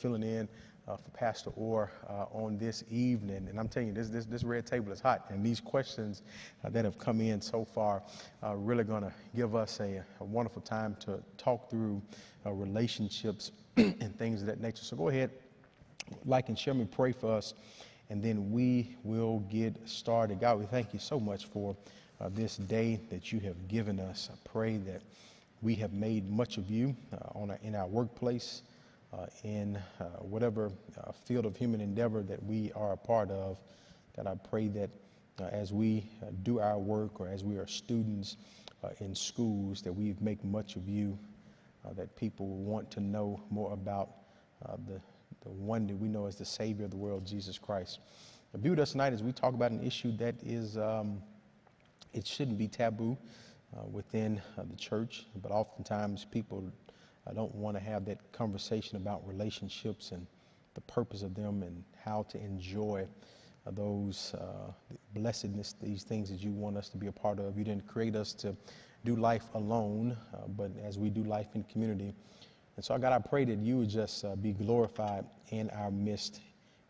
filling in for Pastor Orr on this evening. And I'm telling you, this red table is hot, and these questions that have come in so far are really going to give us a wonderful time to talk through relationships and things of that nature. So go ahead, like and share me, pray for us, and then we will get started. God, we thank you so much for this day that you have given us. I pray that we have made much of you in our workplace, in whatever field of human endeavor that we are a part of. That I pray that as we do our work, or as we are students in schools, that we make much of you, that people want to know more about the one that we know as the Savior of the world, Jesus Christ. Be with us tonight as we talk about an issue that is, it shouldn't be taboo within the church, but oftentimes people don't want to have that conversation about relationships and the purpose of them and how to enjoy those blessedness, these things that you want us to be a part of. You didn't create us to do life alone, but as we do life in community. And so, God, I pray that you would just be glorified in our midst.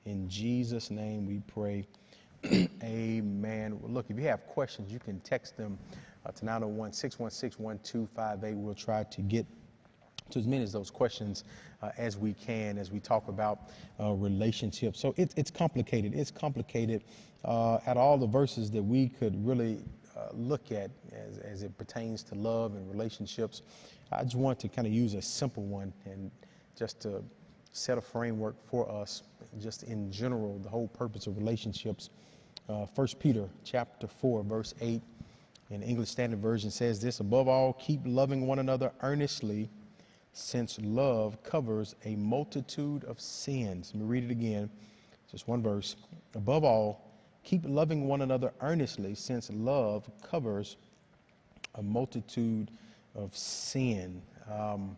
In Jesus' name we pray. Amen. Well, look, if you have questions, you can text them to 901-616-1258. We'll try to get to as many of those questions as we can as we talk about relationships. So it's complicated. It's complicated at all the verses that we could really look at as it pertains to love and relationships. I just want to kind of use a simple one and just to set a framework for us, just in general, the whole purpose of relationships. 1 Peter chapter 4, verse 8 in the English Standard Version says this: above all, keep loving one another earnestly, since love covers a multitude of sins. Let me read it again, just one verse. Above all, keep loving one another earnestly, since love covers a multitude of sin. And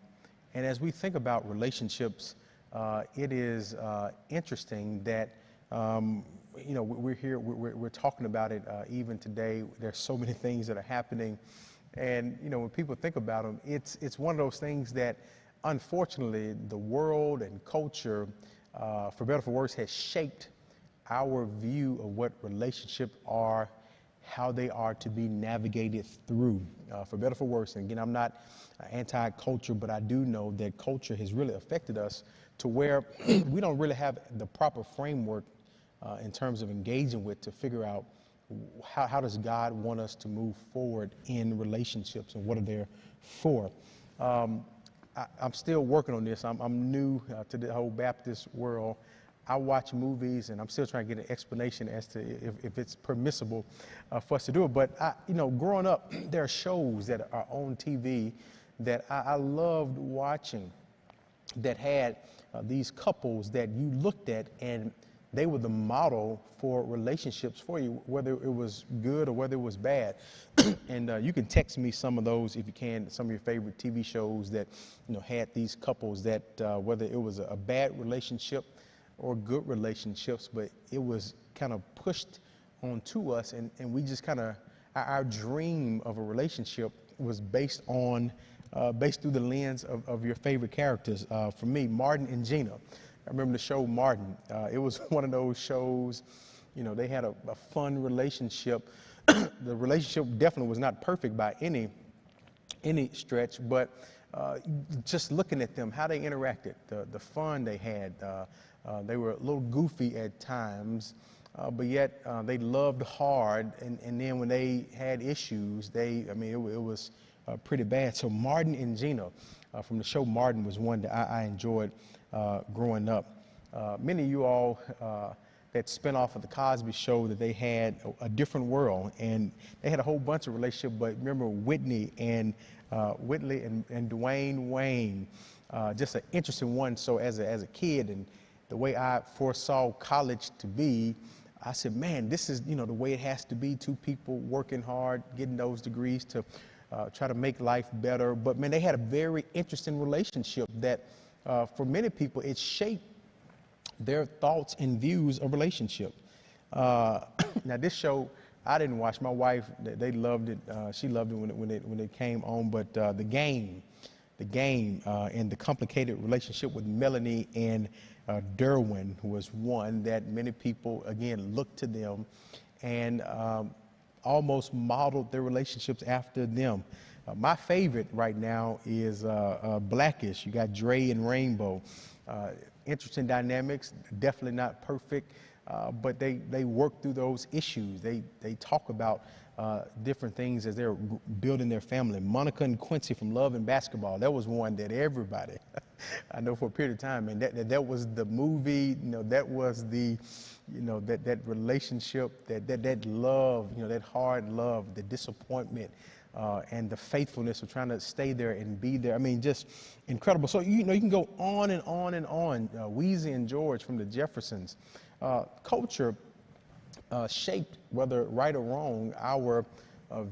as we think about relationships, it is interesting that we're here, we're talking about it even today. There's so many things that are happening, and when people think about them, it's one of those things that unfortunately the world and culture, for better or for worse, has shaped our view of what relationships are, how they are to be navigated through, for better or for worse. And again, I'm not anti-culture, but I do know that culture has really affected us to where we don't really have the proper framework in terms of engaging with to figure out how does God want us to move forward in relationships and what are they for. I'm still working on this. I'm new to the whole Baptist world. I watch movies, and I'm still trying to get an explanation as to if it's permissible for us to do it. But growing up, there are shows that are on TV that I loved watching that had these couples that you looked at, and they were the model for relationships for you, whether it was good or whether it was bad. And you can text me some of those if you can, some of your favorite TV shows that had these couples that whether it was a bad relationship or good relationships, but it was kind of pushed onto us, and we just kind of, our dream of a relationship was based through the lens of your favorite characters. For me, Martin and Gina. I remember the show Martin. It was one of those shows, they had a fun relationship. The relationship definitely was not perfect by any stretch, but just looking at them, how they interacted, the fun they had. They were a little goofy at times, but yet they loved hard. And then when they had issues, it was pretty bad. So Martin and Gina from the show Martin was one that I enjoyed growing up. Many of you all that spin off of the Cosby Show, that they had a different world, and they had a whole bunch of relationships. But remember Whitley and Dwayne Wayne, just an interesting one. So as a kid, and the way I foresaw college to be, I said, man, this is the way it has to be. Two people working hard, getting those degrees to try to make life better. But man, they had a very interesting relationship that for many people, it shaped their thoughts and views of relationship. Now this show, I didn't watch. My wife, they loved it. She loved it when it came on. But the game the game, and the complicated relationship with Melanie and Derwin was one that many people, again, looked to them and almost modeled their relationships after them. My favorite right now is Blackish. You got Dre and Rainbow. Interesting dynamics, definitely not perfect, but they work through those issues. They talk about different things as they're building their family. Monica and Quincy from Love and Basketball, that was one that everybody, I know for a period of time, and that was the movie, that was the, that relationship, that love, that hard love, the disappointment, and the faithfulness of trying to stay there and be there. I mean, just incredible. So, you can go on and on and on. Weezy and George from the Jeffersons. Culture shaped, whether right or wrong, our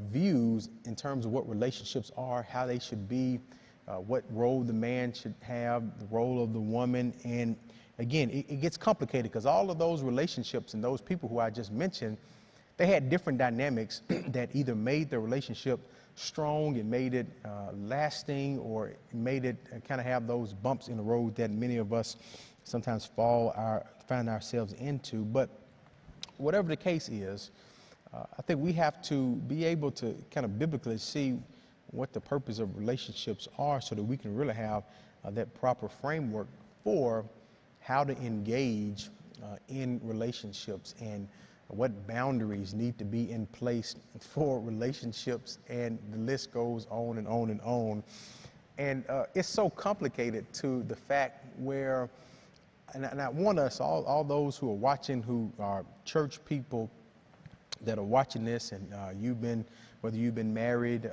views in terms of what relationships are, how they should be, what role the man should have, the role of the woman. And again, it gets complicated because all of those relationships and those people who I just mentioned, they had different dynamics that either made the relationship strong and made it lasting, or made it kind of have those bumps in the road that many of us sometimes find ourselves into. But whatever the case is, I think we have to be able to kind of biblically see what the purpose of relationships are so that we can really have that proper framework for how to engage in relationships and what boundaries need to be in place for relationships, and the list goes on and on and on. And it's so complicated to the fact where, and I want us, all those who are watching, who are church people that are watching this, and whether you've been married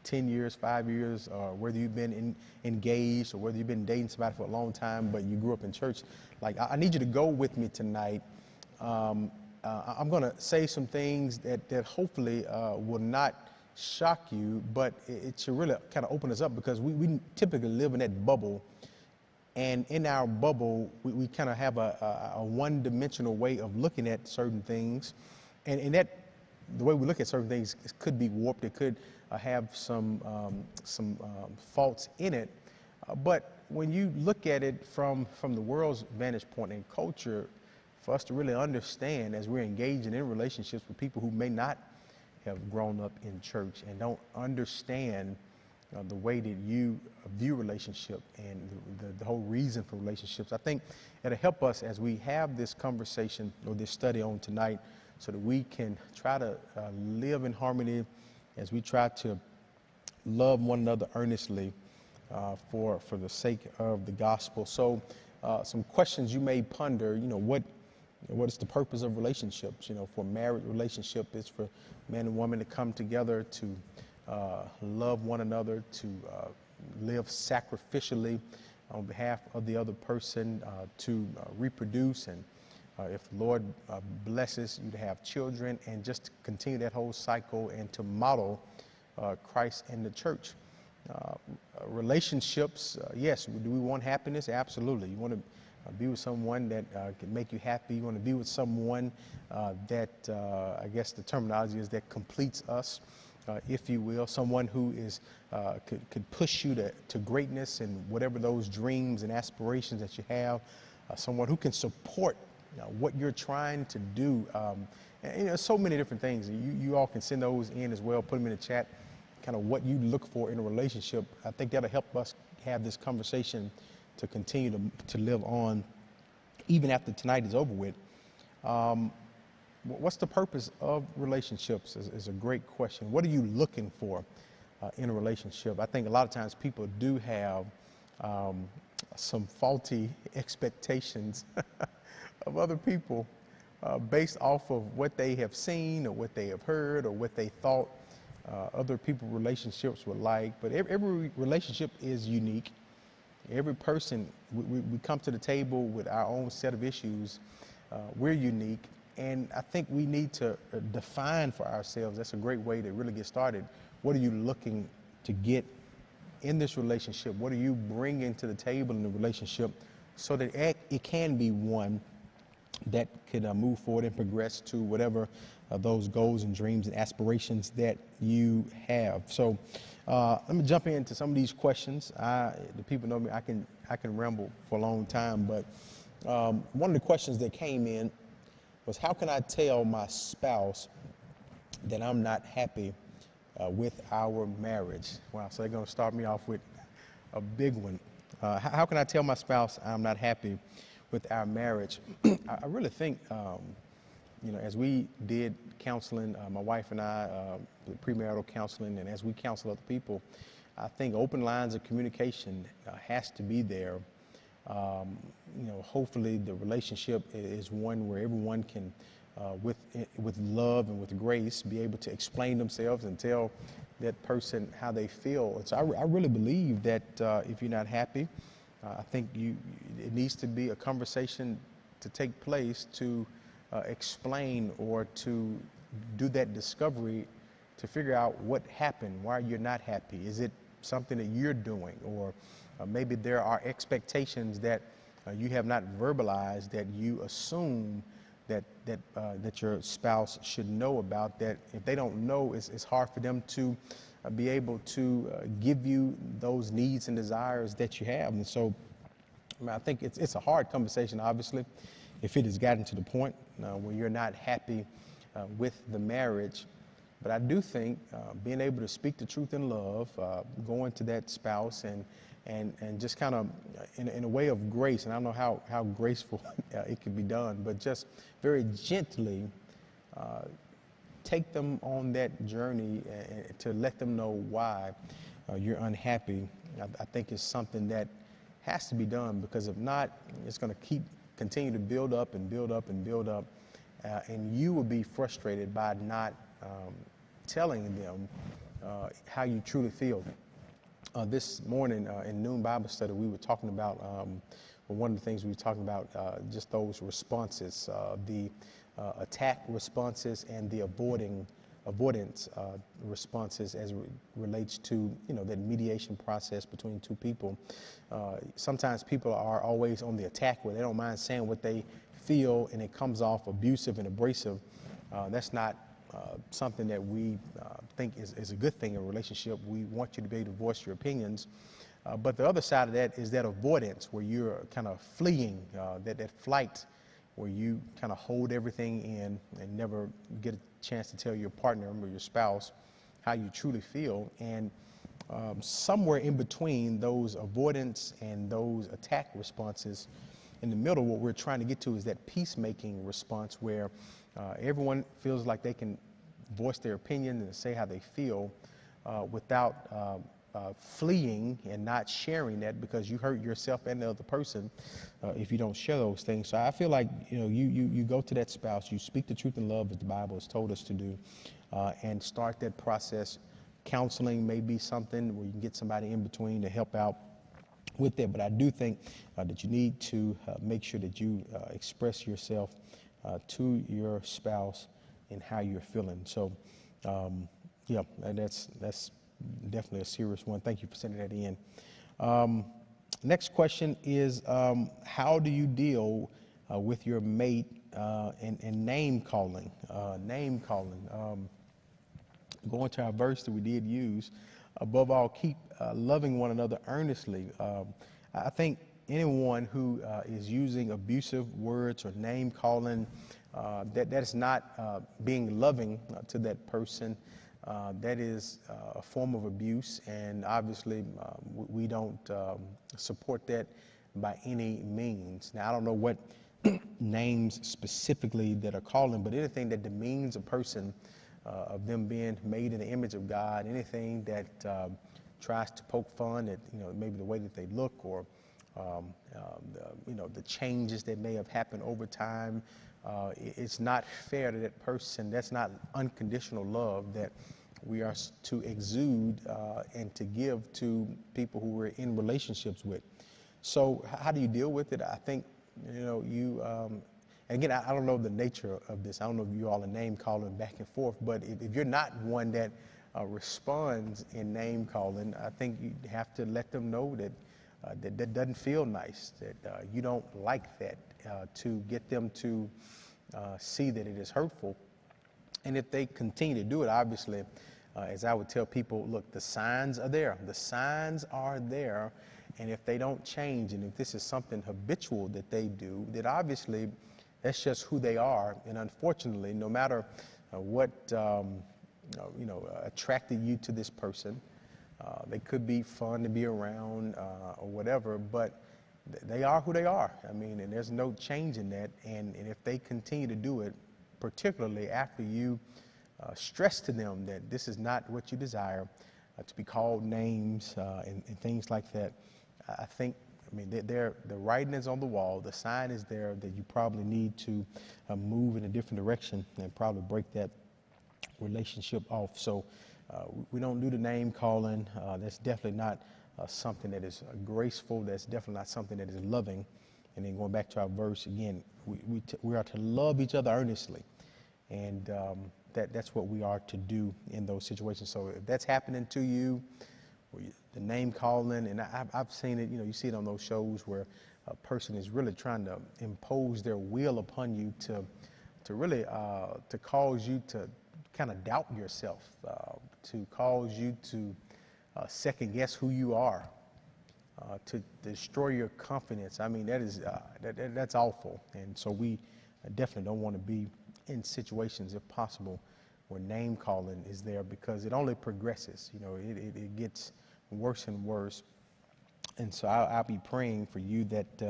10 years, 5 years, or whether you've been engaged, or whether you've been dating somebody for a long time, but you grew up in church, like, I need you to go with me tonight. I'm going to say some things that hopefully will not shock you, but it should really kind of open us up, because we typically live in that bubble. And in our bubble, we kind of have a one-dimensional way of looking at certain things. And that, the way we look at certain things could be warped. It could have some faults in it. But when you look at it from the world's vantage point and culture, for us to really understand as we're engaging in relationships with people who may not have grown up in church and don't understand the way that you view relationship and the whole reason for relationships, I think it'll help us as we have this conversation or this study on tonight, so that we can try to live in harmony as we try to love one another earnestly for the sake of the gospel. So some questions you may ponder, what is the purpose of relationships? For married relationship, it's for man and woman to come together to love one another, to live sacrificially on behalf of the other person, to reproduce, and if the Lord blesses you to have children, and just to continue that whole cycle and to model Christ in the church. Relationships, yes, do we want happiness? Absolutely. You want to be with someone that can make you happy. You want to be with someone that, I guess the terminology is, that completes us, if you will. Someone who is could push you to greatness and whatever those dreams and aspirations that you have. Someone who can support what you're trying to do. And so many different things. You all can send those in as well. Put them in the chat, kind of what you look for in a relationship. I think that'll help us have this conversation to continue to live on even after tonight is over with. What's the purpose of relationships is a great question. What are you looking for in a relationship? I think a lot of times people do have some faulty expectations of other people based off of what they have seen or what they have heard or what they thought other people's relationships were like. But every relationship is unique. Every person, we come to the table with our own set of issues. We're unique. And I think we need to define for ourselves. That's a great way to really get started. What are you looking to get in this relationship? What are you bringing to the table in the relationship so that it can be one that could move forward and progress to whatever those goals and dreams and aspirations that you have. So let me jump into some of these questions. The people know me, I can ramble for a long time, but one of the questions that came in was, how can I tell my spouse that I'm not happy with our marriage? Wow, so they're going to start me off with a big one. How can I tell my spouse I'm not happy with our marriage? I really think, as we did counseling, my wife and I, premarital counseling, and as we counsel other people, I think open lines of communication has to be there. Hopefully the relationship is one where everyone can, with love and with grace, be able to explain themselves and tell that person how they feel. And so I really believe that if you're not happy, I think it needs to be a conversation to take place to explain or to do that discovery, to figure out what happened, why you're not happy. Is it something that you're doing, or maybe there are expectations that you have not verbalized that you assume that your spouse should know about, that if they don't know, it's hard for them to be able to give you those needs and desires that you have. And so I think it's a hard conversation, obviously, if it has gotten to the point where you're not happy with the marriage. But I do think being able to speak the truth in love, going to that spouse and just kind of in a way of grace, and I don't know how graceful it can be done, but just very gently take them on that journey to let them know why you're unhappy. I think it's something that has to be done, because if not, it's going to continue to build up and build up and build up, and you will be frustrated by not telling them how you truly feel. This morning in noon Bible study, we were talking about, one of the things we were talking about, just those responses, the attack responses and the avoidance responses as it relates to, that mediation process between two people. Sometimes people are always on the attack, where they don't mind saying what they feel, and it comes off abusive and abrasive. That's not something that we think is a good thing in a relationship. We want you to be able to voice your opinions. But the other side of that is that avoidance, where you're kind of fleeing, that flight, where you kind of hold everything in and never get a chance to tell your partner or your spouse how you truly feel. And somewhere in between those avoidance and those attack responses, in the middle, what we're trying to get to is that peacemaking response, where everyone feels like they can voice their opinion and say how they feel without fleeing and not sharing that, because you hurt yourself and the other person if you don't share those things. So I feel like you go to that spouse, you speak the truth in love, as the Bible has told us to do, and start that process. Counseling may be something where you can get somebody in between to help out with that, but I do think that you need to make sure that you express yourself to your spouse and how you're feeling. So yeah, that's definitely a serious one. Thank you for sending that in. Next question is, how do you deal with your mate and name calling? Going to our verse that we did use, above all, keep loving one another earnestly. I think anyone who is using abusive words or name calling, that is not being loving to that person. That is a form of abuse, and obviously we don't support that by any means. Now, I don't know what names specifically that are calling, but anything that demeans a person, of them being made in the image of God, anything that tries to poke fun at maybe the way that they look, or the changes that may have happened over time, it's not fair to that person. That's not unconditional love that we are to exude and to give to people who we're in relationships with. So how do you deal with it? I think, again, I don't know the nature of this. I don't know if you all are name calling back and forth, but if you're not one that responds in name calling, I think you have to let them know that that doesn't feel nice, that you don't like that, to get them to see that it is hurtful. And if they continue to do it, obviously, as I would tell people, look, the signs are there. The signs are there. And if they don't change, and if this is something habitual that they do, then obviously that's just who they are. And unfortunately, no matter what attracted you to this person, they could be fun to be around or whatever, but they are who they are. I mean, and there's no change in that. And if they continue to do it, particularly after you stress to them that this is not what you desire, to be called names and things like that, I think, the writing is on the wall. The sign is there that you probably need to move in a different direction and probably break that relationship off. So we don't do the name calling. That's definitely not something that is graceful. That's definitely not something that is loving. And then going back to our verse again, we are to love each other earnestly, and that's what we are to do in those situations. So if that's happening to you, the name calling, and I've seen it. You see it on those shows where a person is really trying to impose their will upon you to really to cause you to kind of doubt yourself, to cause you to second guess who you are, to destroy your confidence. I mean, that's awful. And so we definitely don't want to be in situations, if possible, where name calling is there, because it only progresses. It gets worse and worse. And so I'll be praying for you that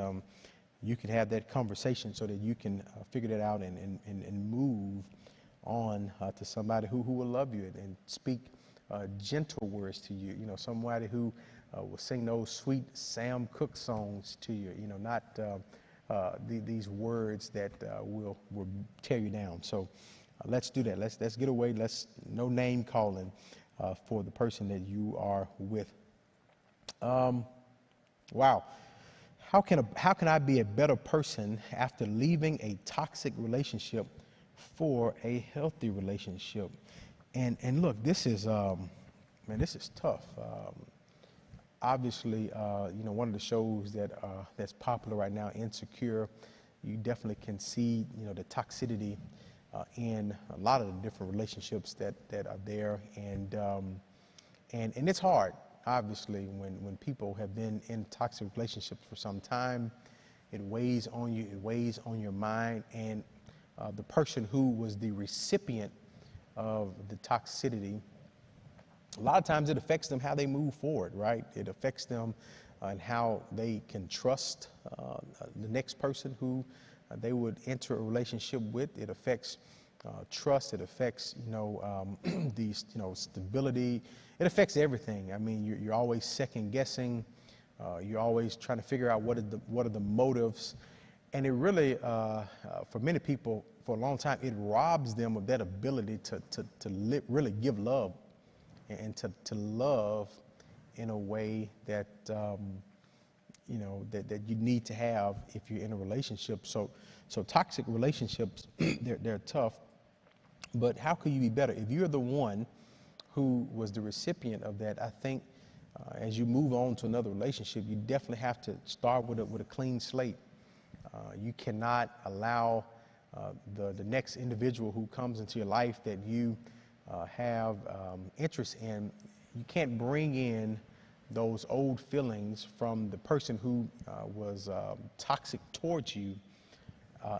you can have that conversation so that you can figure that out and move on to somebody who will love you and speak gentle words to you. Somebody who will sing those sweet Sam Cooke songs to you. Not these words that will tear you down. So let's do that. Let's get away. No name calling for the person that you are with. Wow. How can I be a better person after leaving a toxic relationship for a healthy relationship? And look, this is this is tough. Obviously, one of the shows that's popular right now, Insecure, you definitely can see the toxicity in a lot of the different relationships that are there, and it's hard. Obviously, when people have been in toxic relationships for some time, it weighs on you, it weighs on your mind, and the person who was the recipient of the toxicity, a lot of times it affects them how they move forward, right? It affects them and how they can trust the next person who they would enter a relationship with. It affects trust. It affects the stability. It affects everything. I mean, you're always second guessing. You're always trying to figure out what are the motives, and it really for many people for a long time it robs them of that ability to really give love and to love in a way that that you need to have if you're in a relationship. So toxic relationships, they're tough, but how can you be better? If you're the one who was the recipient of that, I think as you move on to another relationship, you definitely have to start with a clean slate. You cannot allow the next individual who comes into your life that you have interest in, you can't bring in those old feelings from the person who was toxic towards you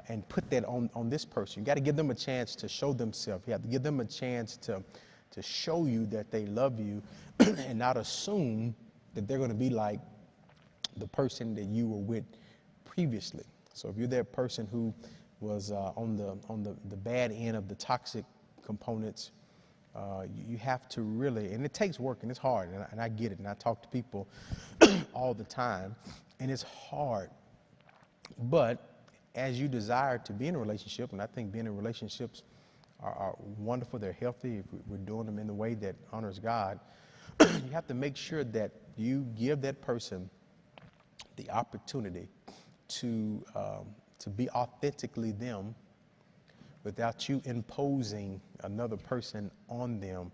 and put that on this person. You got to give them a chance to show themselves. You have to give them a chance to show you that they love you and not assume that they're going to be like the person that you were with previously. So if you're that person who was on the bad end of the toxic components, you have to really, and it takes work and it's hard, and I get it, and I talk to people all the time, and it's hard. But as you desire to be in a relationship, and I think being in relationships are wonderful, they're healthy, if we're doing them in the way that honors God, you have to make sure that you give that person the opportunity to be authentically them without you imposing another person on them.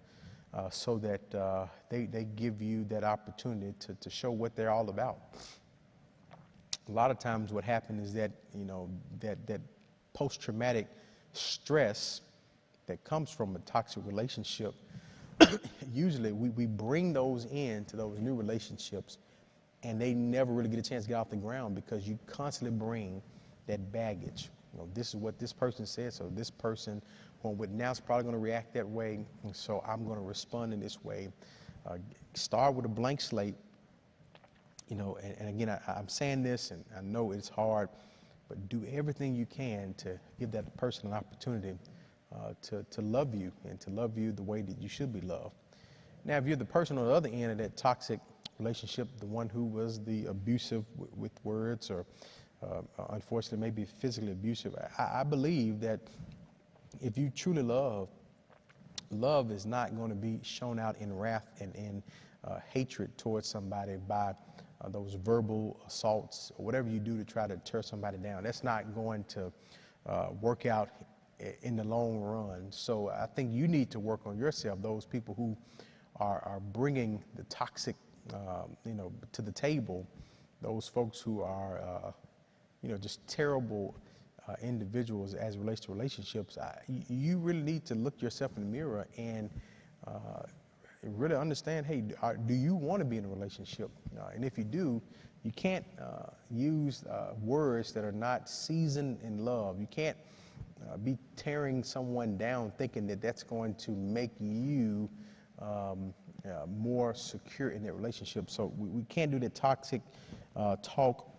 so that they give you that opportunity to show what they're all about. A lot of times what happens is that, that post-traumatic stress that comes from a toxic relationship, usually we bring those into those new relationships, and they never really get a chance to get off the ground because you constantly bring that baggage. This is what this person said, so this person now is probably going to react that way, and so I'm going to respond in this way. Start with a blank slate, and again, I'm saying this, and I know it's hard, but do everything you can to give that person an opportunity to love you, and to love you the way that you should be loved. Now, if you're the person on the other end of that toxic relationship, the one who was the abusive with words, or unfortunately maybe physically abusive, I believe that if you truly love is not going to be shown out in wrath and in hatred towards somebody by those verbal assaults or whatever you do to try to tear somebody down. That's not going to work out in the long run. So I think you need to work on yourself, those people who are bringing the toxic to the table, those folks who are just terrible individuals as it relates to relationships. You really need to look yourself in the mirror and really understand, hey, do you want to be in a relationship? And if you do, you can't use words that are not seasoned in love. You can't be tearing someone down thinking that that's going to make you more secure in that relationship. So we can't do the toxic talk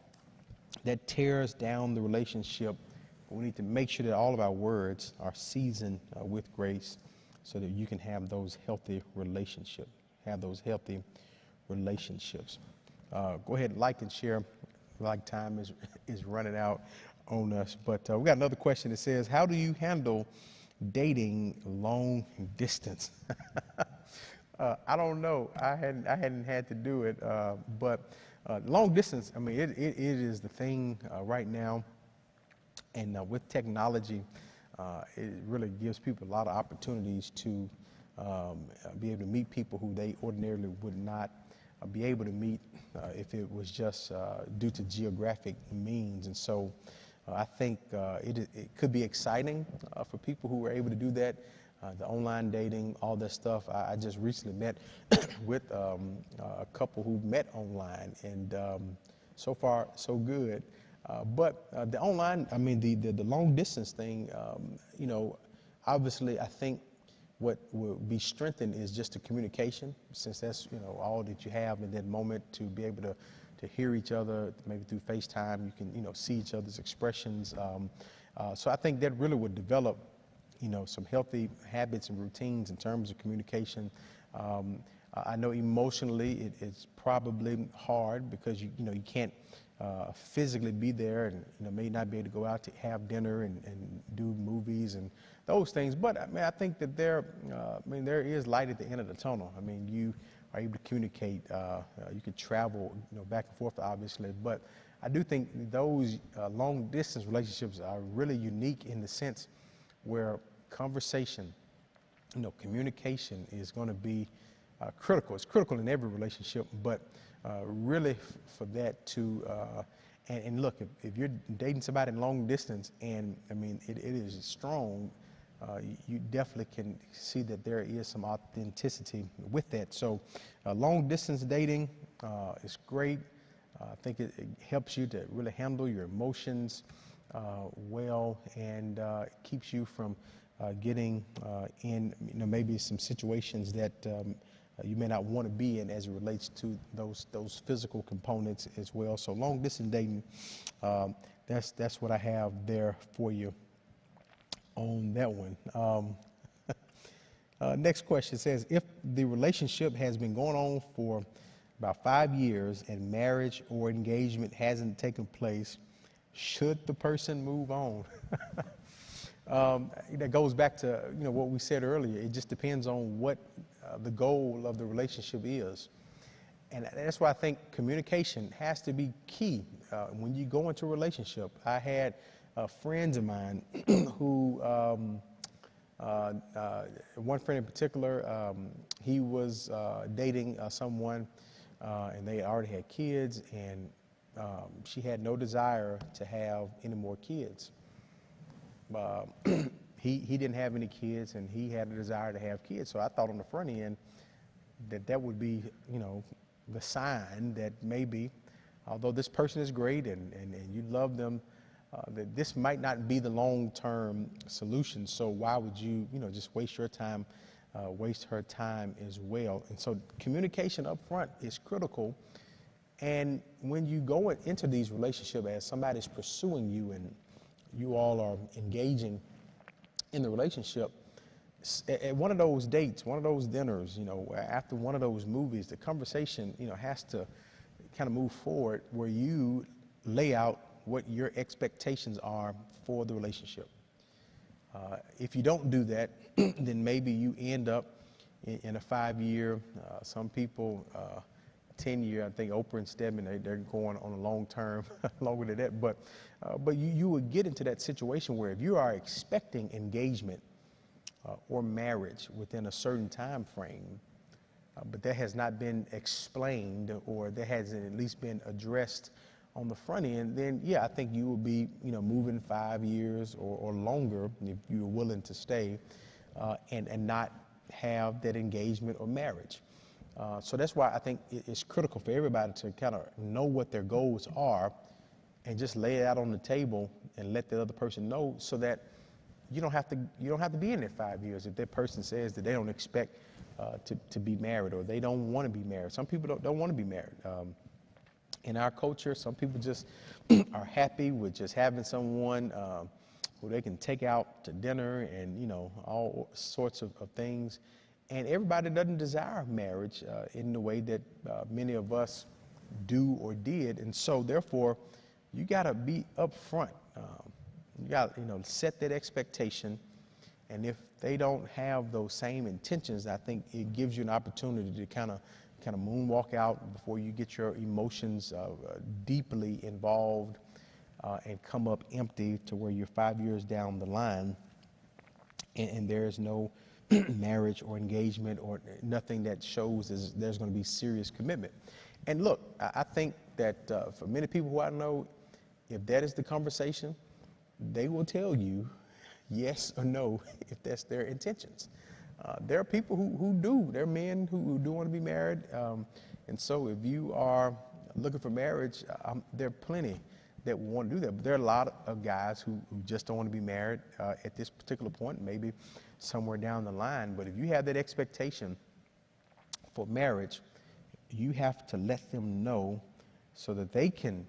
that tears down the relationship. We need to make sure that all of our words are seasoned with grace so that you can have those healthy relationships. Go ahead and like and share. Like time is running out on us. But we got another question that says, how do you handle dating long distance? I don't know. I hadn't had to do it, but long distance, I mean, it is the thing right now. And with technology, it really gives people a lot of opportunities to be able to meet people who they ordinarily would not be able to meet if it was just due to geographic means. And so I think it could be exciting for people who were able to do that. The online dating, all that stuff. I just recently met with a couple who met online, and so far so good. But the online, I mean, the long distance thing, obviously I think what will be strengthened is just the communication, since that's, all that you have in that moment, to be able to hear each other, maybe through FaceTime, you can, see each other's expressions. So I think that really would develop, some healthy habits and routines in terms of communication. I know emotionally it's probably hard because you can't physically be there, and may not be able to go out to have dinner and do movies and those things. But I mean, I think that there is light at the end of the tunnel. I mean, you are able to communicate. You could travel, back and forth, obviously. But I do think those long distance relationships are really unique in the sense where conversation, communication is going to be critical. It's critical in every relationship, but really for that to, and look, if you're dating somebody in long distance, and I mean, it is strong, you definitely can see that there is some authenticity with that. So long distance dating is great. I think it helps you to really handle your emotions well, and keeps you from getting in, maybe some situations that you may not want to be in as it relates to those physical components as well. So long distance dating, that's what I have there for you on that one. Next question says, if the relationship has been going on for about 5 years and marriage or engagement hasn't taken place, should the person move on? That goes back to what we said earlier. It just depends on what the goal of the relationship is, and that's why I think communication has to be key when you go into a relationship. I had friends of mine who One friend in particular, he was dating someone, and they already had kids, and she had no desire to have any more kids. Uh, he didn't have any kids, and he had a desire to have kids. So I thought on the front end that would be, the sign that maybe, although this person is great and you love them, that this might not be the long-term solution. So why would you, just waste your time, waste her time as well? And so communication up front is critical. And when you go into these relationships as somebody's pursuing you and you all are engaging in the relationship, at one of those dates, one of those dinners, after one of those movies, the conversation, has to kind of move forward where you lay out what your expectations are for the relationship. If you don't do that, then maybe you end up in a 5-year, some people 10-year. I think Oprah and Stedman, they're going on a long term, longer than that. But you would get into that situation where if you are expecting engagement or marriage within a certain time frame, but that has not been explained or that hasn't at least been addressed on the front end, then yeah, I think you will be, moving 5 years or longer if you're willing to stay and not have that engagement or marriage. So that's why I think it's critical for everybody to kind of know what their goals are and just lay it out on the table and let the other person know, so that you don't have to be in there 5 years if that person says that they don't expect to be married or they don't want to be married. Some people don't want to be married. In our culture, some people just are happy with just having someone who they can take out to dinner and all sorts of things. And everybody doesn't desire marriage in the way that many of us do or did. And so therefore, you got to be upfront. You got to set that expectation. And if they don't have those same intentions, I think it gives you an opportunity to kind of moonwalk out before you get your emotions deeply involved and come up empty to where you're 5 years down the line and there's no marriage or engagement or nothing that shows there's going to be serious commitment. And look, I think that for many people who I know, if that is the conversation, they will tell you yes or no if that's their intentions. There are people who do. There are men who do want to be married. And so if you are looking for marriage, there are plenty that want to do that. But there are a lot of guys who just don't want to be married at this particular point, maybe somewhere down the line. But if you have that expectation for marriage, you have to let them know so that they can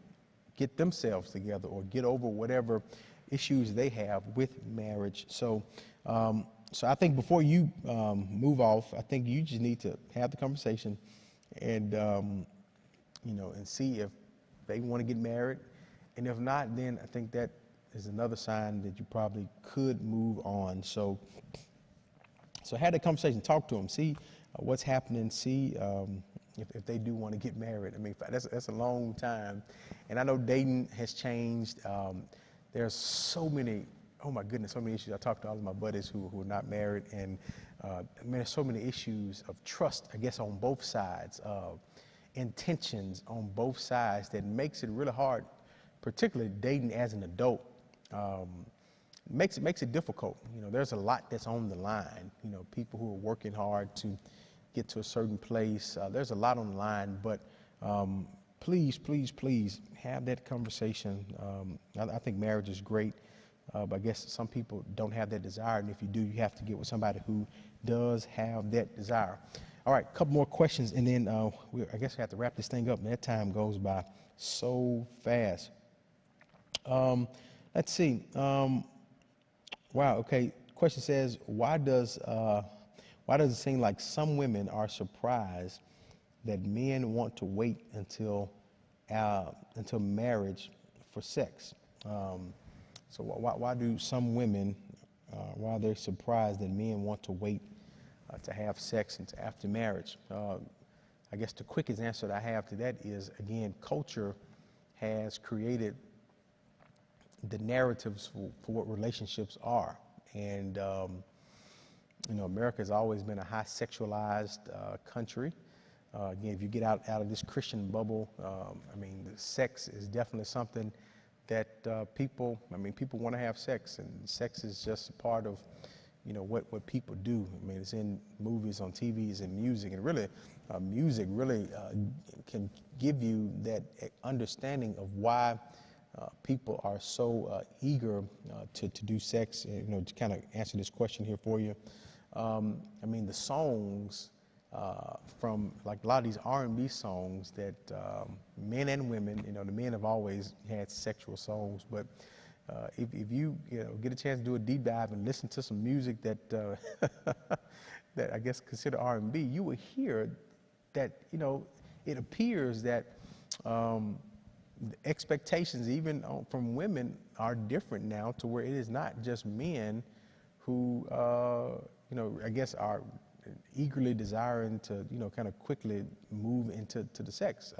get themselves together or get over whatever issues they have with marriage. So I think before you move off, I think you just need to have the conversation and and see if they want to get married. And if not, then I think that is another sign that you probably could move on. So have that conversation, talk to them, see what's happening, see if they do want to get married. I mean, that's a long time. And I know dating has changed. There's so many, oh my goodness, so many issues. I talked to all of my buddies who are not married, and there's so many issues of trust, I guess, on both sides, intentions on both sides that makes it really hard, particularly dating as an adult. Makes it difficult. There's a lot that's on the line. People who are working hard to get to a certain place. There's a lot on the line, but please have that conversation. I think marriage is great, but I guess some people don't have that desire, and if you do, you have to get with somebody who does have that desire. All right, a couple more questions, and then I guess we have to wrap this thing up, and that time goes by so fast. Let's see. Wow, okay. Question says, why does it seem like some women are surprised that men want to wait until marriage for sex? So why do some women, why are they surprised that men want to wait to have sex until after marriage? I guess the quickest answer that I have to that is, again, culture has created the narratives for what relationships are. And America has always been a high sexualized country. Again, if you get out of this Christian bubble, the sex is definitely something that people want to have sex, and sex is just a part of, what people do. It's in movies, on TVs, and music, and really, music really can give you that understanding of why people are so eager to do sex. To kind of answer this question here for you, the songs from like a lot of these R&B songs that men and women, the men have always had sexual songs, but if you get a chance to do a deep dive and listen to some music that that I guess consider R&B, you will hear that it appears that the expectations even from women are different now, to where it is not just men who I guess are eagerly desiring to kind of quickly move into the sex.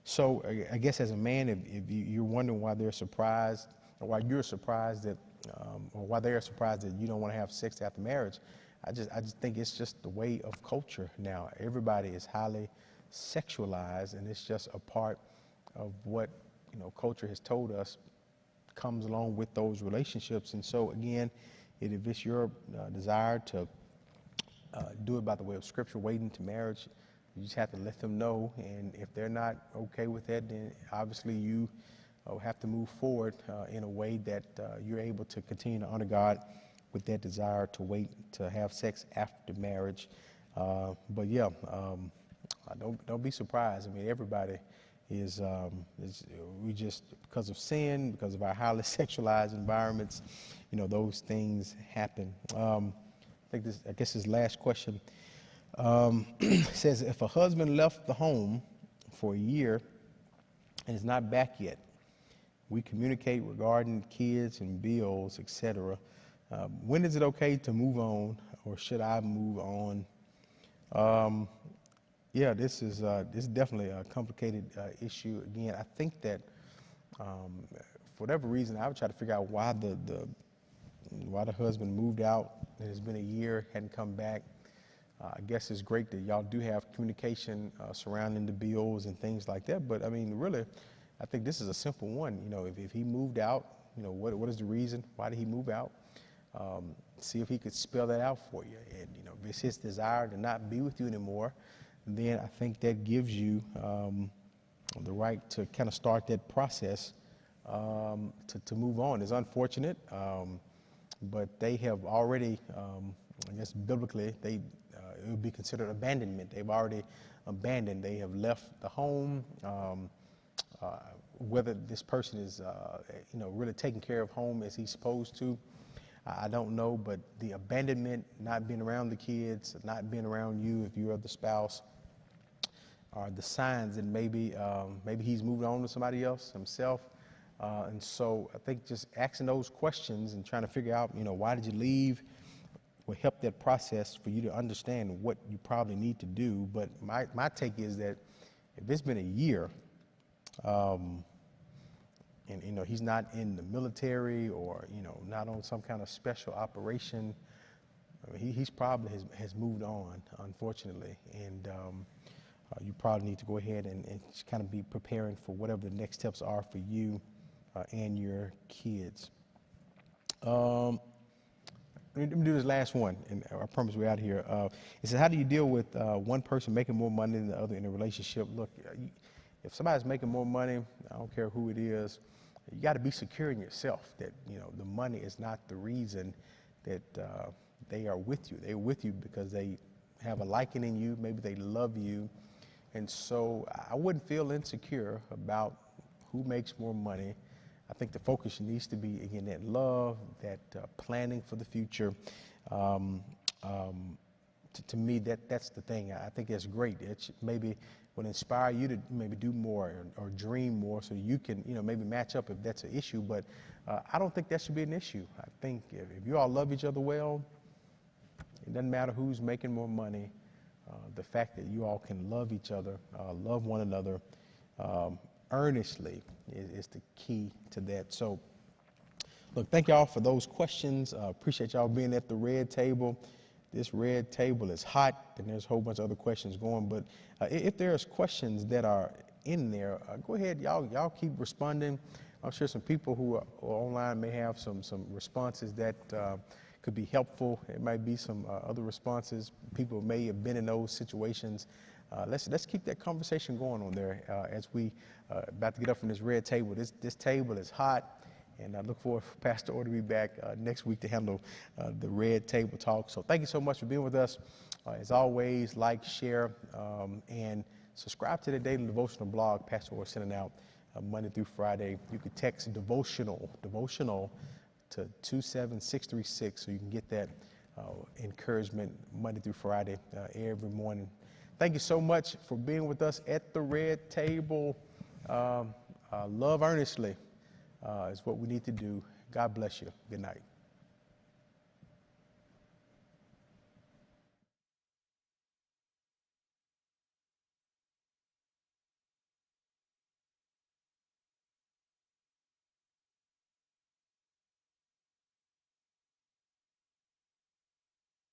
So I guess as a man, if you're wondering why they're surprised, or why you're surprised that, or why they're surprised that you don't want to have sex after marriage, I just think it's just the way of culture now. Everybody is highly sexualized, and it's just a part of what culture has told us comes along with those relationships. And so again, if it's your desire to do it by the way of Scripture, waiting to marriage, you just have to let them know. And if they're not okay with that, then obviously you have to move forward in a way that you're able to continue to honor God with that desire to wait to have sex after marriage. But yeah, don't be surprised. Everybody is we just, because of sin, because of our highly sexualized environments, those things happen. I guess this last question says, if a husband left the home for a year and is not back yet, we communicate regarding kids and bills, etc. When is it okay to move on, or should I move on? Yeah, this is definitely a complicated issue. Again, I think that for whatever reason, I would try to figure out why the husband moved out. It has been a year, hadn't come back. I guess it's great that y'all do have communication surrounding the bills and things like that. But really, I think this is a simple one. If he moved out, what is the reason? Why did he move out? See if he could spell that out for you. And if it's his desire to not be with you anymore, then I think that gives you the right to kind of start that process to move on. It's unfortunate, but they have already, I guess biblically, it would be considered abandonment. They've already abandoned. They have left the home. Whether this person is, really taking care of home as he's supposed to, I don't know. But the abandonment, not being around the kids, not being around you if you're the spouse, are the signs that maybe he's moved on to somebody else himself. And so I think just asking those questions and trying to figure out, why did you leave, will help that process for you to understand what you probably need to do. But my take is that if it's been a year, and he's not in the military, or not on some kind of special operation, he's probably has moved on, unfortunately. And you probably need to go ahead and just kind of be preparing for whatever the next steps are for you and your kids. Let me do this last one, and I promise we're out of here. It says, how do you deal with one person making more money than the other in a relationship? Look, if somebody's making more money, I don't care who it is, you got to be secure in yourself that the money is not the reason that they are with you. They're with you because they have a liking in you. Maybe they love you. And so I wouldn't feel insecure about who makes more money. I think the focus needs to be, again, that love, that planning for the future. To me, that's the thing. I think that's great. It maybe would inspire you to maybe do more or dream more, so you can, maybe match up if that's an issue. But I don't think that should be an issue. I think if you all love each other well, it doesn't matter who's making more money. The fact that you all can love each other, love one another earnestly is the key to that. So, look, thank y'all for those questions. Appreciate y'all being at the red table. This red table is hot, and there's a whole bunch of other questions going. But if there's questions that are in there, go ahead, y'all keep responding. I'm sure some people who are online may have some responses that could be helpful. It might be some other responses. People may have been in those situations. Let's keep that conversation going on there as we about to get up from this red table. This table is hot. And I look forward for Pastor Orr to be back next week to handle the Red Table Talk. So thank you so much for being with us. As always, like, share, and subscribe to the Daily Devotional blog Pastor Orr is sending out Monday through Friday. You can text devotional to 27636 so you can get that encouragement Monday through Friday every morning. Thank you so much for being with us at the Red Table. Love earnestly. Is what we need to do. God bless you. Good night.